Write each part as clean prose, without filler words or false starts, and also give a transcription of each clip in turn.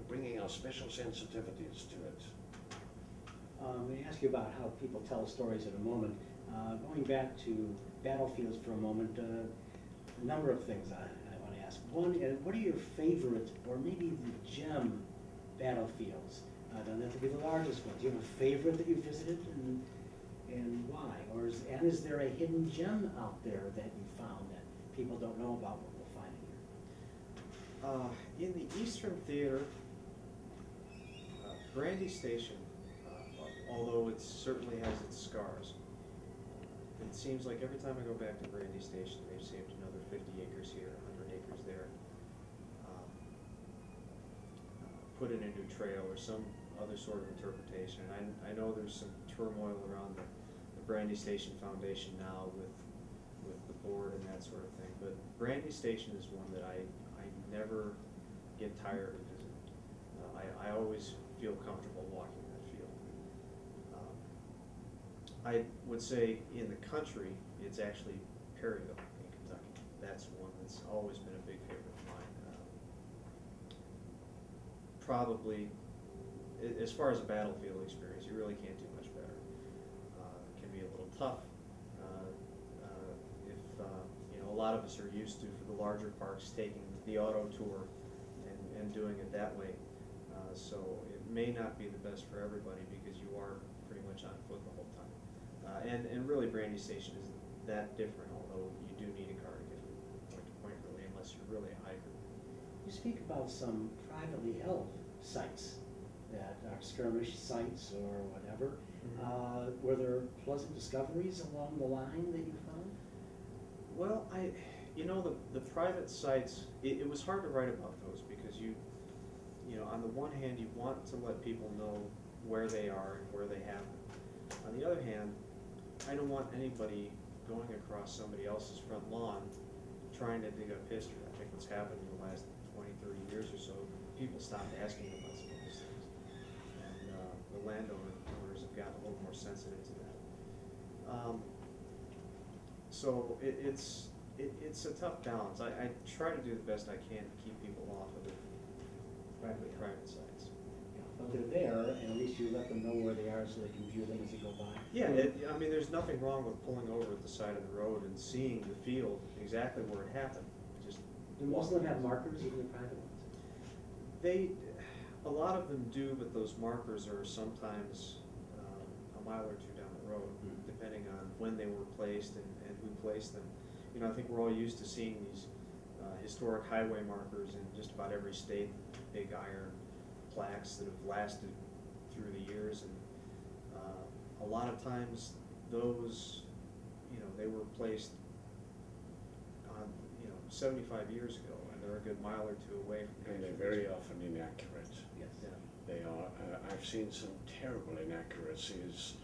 bringing our special sensitivities to it. Let me ask you about how people tell stories in a moment. Going back to battlefields for a moment, a number of things I want to ask. One, what are your favorite, or maybe the gem battlefields? Don't have to be the largest ones. Do you have a favorite that you visited, and why? And is there a hidden gem out there that you found that people don't know about but will find it here? In the Eastern Theater, Brandy Station, although it certainly has its scars, it seems like every time I go back to Brandy Station, they've saved another 50 acres here, 100 acres there, put in a new trail or some other sort of interpretation. And I know there's some turmoil around the Brandy Station Foundation now with the board and that sort of thing, but Brandy Station is one that I never get tired of visiting. I always feel comfortable walking that field. I would say in the country, it's actually Perryville in Kentucky. That's one that's always been a big favorite of mine. Probably, as far as a battlefield experience, you really can't do much better. It can be a little tough. If you know, a lot of us are used to, for the larger parks, taking the auto tour and doing it that way. So it may not be the best for everybody because you are pretty much on foot the whole time. And really, Brandy Station isn't that different, although you do need a car to get from point to point, really, unless you're really a hiker. You speak about some privately held sites that are skirmish sites or whatever. Mm-hmm. Were there pleasant discoveries along the line that you found? Well, you know, the private sites, it was hard to write about those because you know, on the one hand, you want to let people know where they are and where they have them. On the other hand, I don't want anybody going across somebody else's front lawn trying to dig up history. I think what's happened in the last 20, 30 years or so, people stopped asking about some of these things. And the landowners have gotten a little more sensitive to that. So it's a tough balance. I try to do the best I can to keep people off of the private sites. But they're there, and at least you let them know where they are so they can view them as they go by. Yeah, I mean, there's nothing wrong with pulling over at the side of the road and seeing the field exactly where it happened. Just do most of them have markers, even the private ones? A lot of them do, but those markers are sometimes a mile or two down the road, depending on when they were placed and who placed them. You know, I think we're all used to seeing these historic highway markers in just about every state, big iron plaques that have lasted through the years, and a lot of times those, you know, they were placed on, you know, 75 years ago, and they're a good mile or two away from. And they're very often inaccurate. Yes. Yeah. They are. I've seen some terrible inaccuracies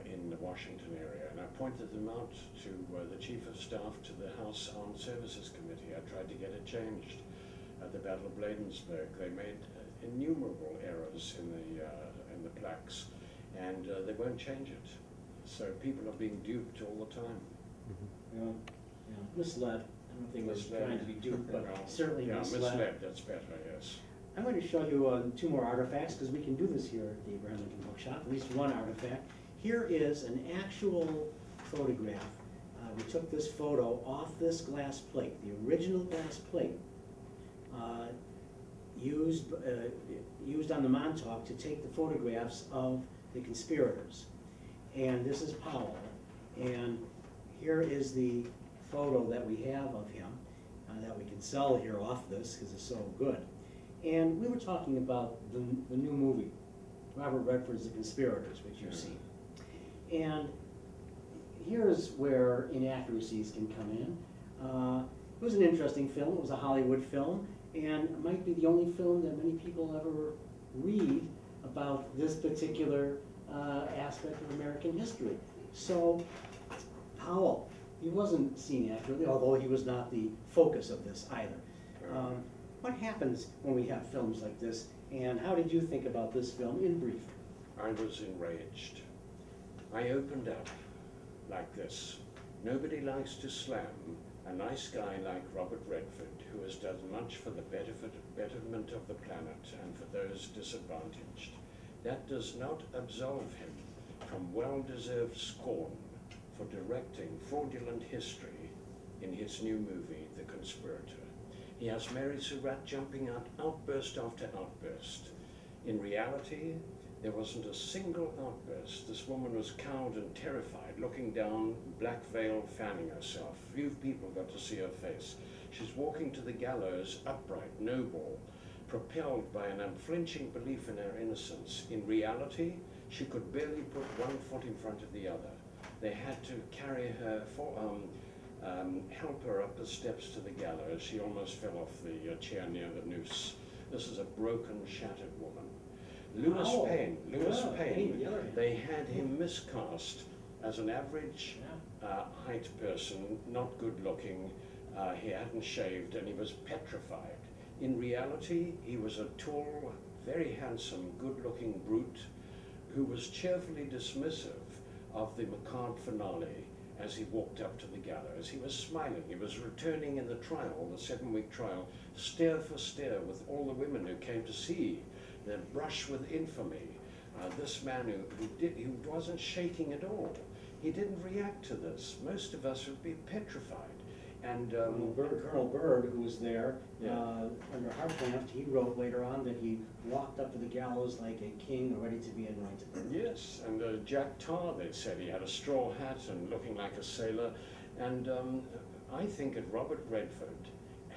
in the Washington area, and I pointed them out to the Chief of Staff to the House Armed Services Committee. I tried to get it changed. At the Battle of Bladensburg, they made innumerable errors in the plaques, and they won't change it. So people are being duped all the time. Yeah, misled. I don't think we're trying to be duped, but Well, certainly yeah, misled. That's better, yes. I'm going to show you 2 more artifacts, because we can do this here at the Abraham Lincoln Bookshop, at least one artifact. Here is an actual photograph. We took this photo off this glass plate, the original glass plate, used on the Montauk to take the photographs of the conspirators. And this is Powell. And here is the photo that we have of him that we can sell here off this because it's so good. And we were talking about the new movie, Robert Redford's The Conspirators, which you've seen. And here's where inaccuracies can come in. It was an interesting film. It was a Hollywood film, and it might be the only film that many people ever read about this particular aspect of American history. So Powell, he wasn't seen accurately, although he was not the focus of this either. What happens when we have films like this, and how did you think about this film in brief? I was enraged. I opened up like this. Nobody likes to slam a nice guy like Robert Redford, who has done much for the betterment of the planet and for those disadvantaged, that does not absolve him from well-deserved scorn for directing fraudulent history in his new movie, The Conspirator. He has Mary Surratt jumping out outburst after outburst. In reality, there wasn't a single outburst. This woman was cowed and terrified, looking down, black veil, fanning herself. Few people got to see her face. She's walking to the gallows, upright, noble, propelled by an unflinching belief in her innocence. In reality, she could barely put one foot in front of the other. They had to carry her, help her up the steps to the gallows. She almost fell off the chair near the noose. This is a broken, shattered woman. Lewis Payne, they had him miscast as an average height person, not good looking. He hadn't shaved and he was petrified. In reality, he was a tall, very handsome, good-looking brute who was cheerfully dismissive of the macabre finale as he walked up to the gallows. He was smiling. He was returning in the trial, the 7-week trial, stare for stare with all the women who came to see the brush with infamy. This man who wasn't shaking at all. He didn't react to this. Most of us would be petrified. And Colonel Byrd, who was there under Hartranft, he wrote later on that he walked up to the gallows like a king ready to be anointed. Yes, and Jack Tar, they said he had a straw hat and looking like a sailor. And I think that Robert Redford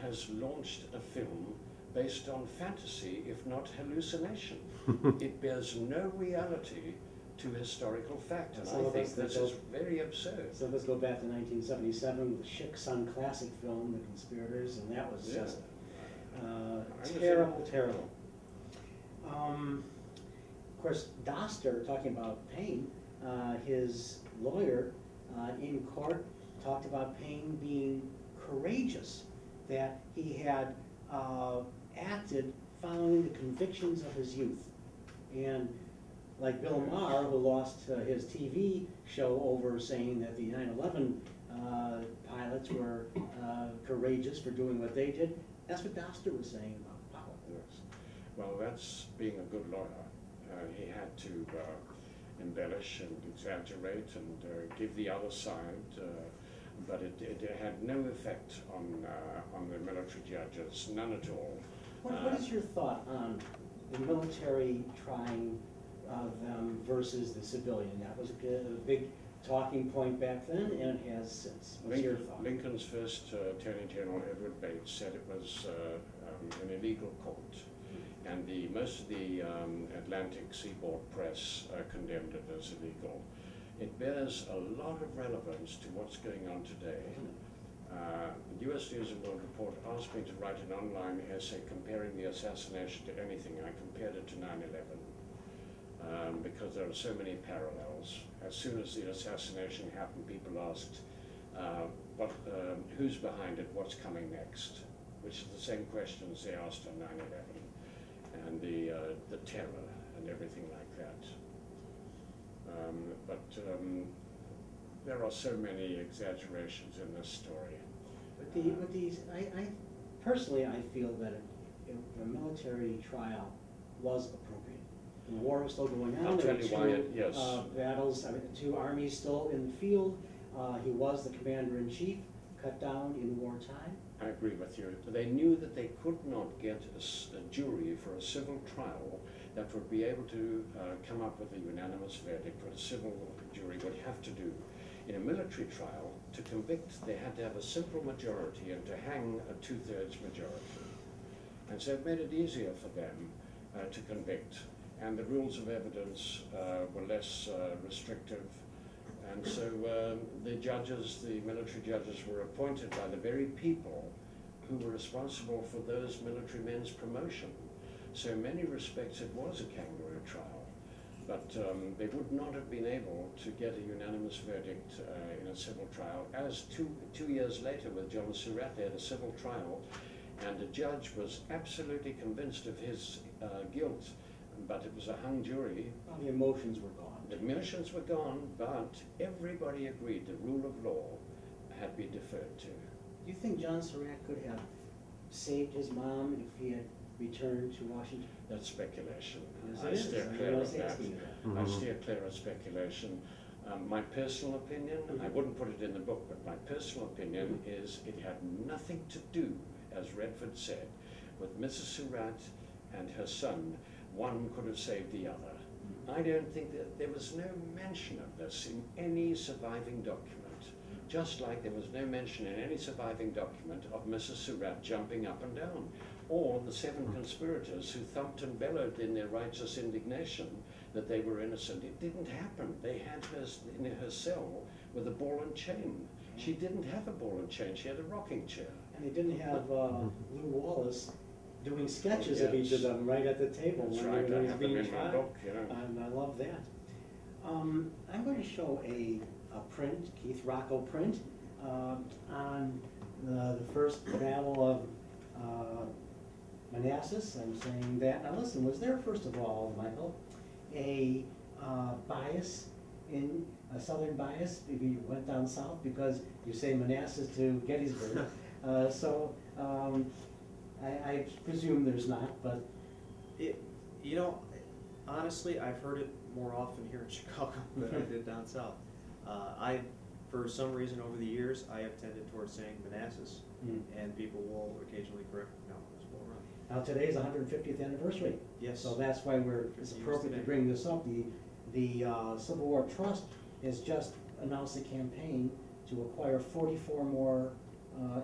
has launched a film based on fantasy, if not hallucination. It bears no reality to historical fact, and I think this is very absurd. So let's go back to 1977 with Schick Sun classic film, The Conspirators, and that was just terrible. Of course, Doster, talking about Payne, his lawyer in court talked about Payne being courageous, that he had acted following the convictions of his youth. And like Bill Maher, who lost his TV show over saying that the 9/11 pilots were courageous for doing what they did, that's what Doster was saying about Powell. Yes. Well, that's being a good lawyer. He had to embellish and exaggerate and give the other side, but it had no effect on the military judges, none at all. What is your thought on the military trying them versus the civilian? That was a big talking point back then, and it has since. What's your thought? Lincoln's first Attorney General, Edward Bates, said it was an illegal court, and most of the Atlantic seaboard press condemned it as illegal. It bears a lot of relevance to what's going on today. The U.S. News and World Report asked me to write an online essay comparing the assassination to anything. I compared it to 9/11. Because there are so many parallels. As soon as the assassination happened, people asked, who's behind it, what's coming next? Which is the same questions they asked on 9/11, and the terror and everything like that. There are so many exaggerations in this story. But these, personally, I feel that a military trial was appropriate. The war was still going on. I'll tell you why. Yes. Battles. I mean, the 2 armies still in the field. He was the commander-in-chief, cut down in wartime. I agree with you. They knew that they could not get a jury for a civil trial that would be able to come up with a unanimous verdict. What a civil jury would have to do. In a military trial, to convict, they had to have a simple majority, and to hang a 2/3 majority. And so it made it easier for them to convict. And the rules of evidence were less restrictive. And so the judges, the military judges, were appointed by the very people who were responsible for those military men's promotion. So in many respects it was a kangaroo trial. But they would not have been able to get a unanimous verdict in a civil trial. As two years later with John Surratt, they had a civil trial, and the judge was absolutely convinced of his guilt, but it was a hung jury. Well, the emotions were gone. The emotions were gone, but everybody agreed the rule of law had been deferred to. Do you think John Surratt could have saved his mom if he had returned to Washington? That's speculation. Yes, I it is. steer I clear was of that. asking you that. I Mhm. steer clear of speculation. My personal opinion, I wouldn't put it in the book, but my personal opinion is it had nothing to do, as Redford said, with Mrs. Surratt and her son. One could have saved the other. I don't think that there was no mention of this in any surviving document. Just like there was no mention in any surviving document of Mrs. Surratt jumping up and down, or the 7 conspirators who thumped and bellowed in their righteous indignation that they were innocent. It didn't happen. They had her in her cell with a ball and chain. She didn't have a ball and chain, she had a rocking chair. And they didn't have Lou Wallace doing sketches of each of them right at the table That's when right, they I were have them being in my tried. book, you know. And I love that. I'm going to show a print, Keith Rocco print, on the first battle of Manassas. I'm saying that. Now listen, was there, first of all, Michael, a bias, in a southern bias, if you went down south, because you say Manassas to Gettysburg? I presume there's not, but You know, honestly, I've heard it more often here in Chicago than I did down south. For some reason over the years, I have tended towards saying Manassas, and people will occasionally correct, no, it's Bull Run. now today's the 150th anniversary. Yes. So that's why it's 50 years appropriate to today. bring this up. The Civil War Trust has just announced a campaign to acquire 44 more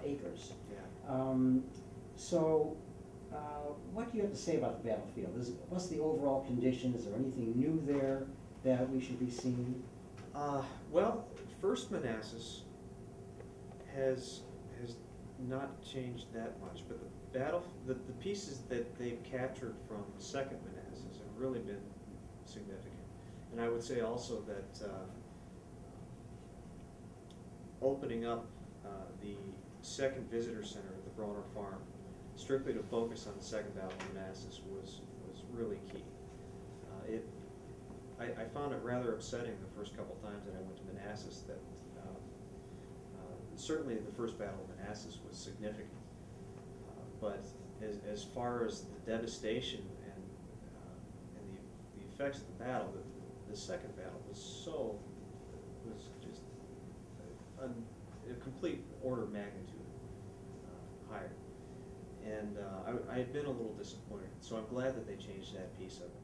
acres. Yeah. What do you have to say about the battlefield? What's the overall condition? Is there anything new there that we should be seeing? Well, first Manassas has not changed that much, but the pieces that they've captured from the second Manassas have really been significant. And I would say also that opening up the second visitor center at the Bronner Farm, strictly to focus on the second battle of Manassas, was really key. I found it rather upsetting the first couple times that I went to Manassas that certainly the first battle of Manassas was significant, but as far as the devastation and the effects of the battle, the second battle was just a complete order of magnitude higher. And I had been a little disappointed, so I'm glad that they changed that piece of it.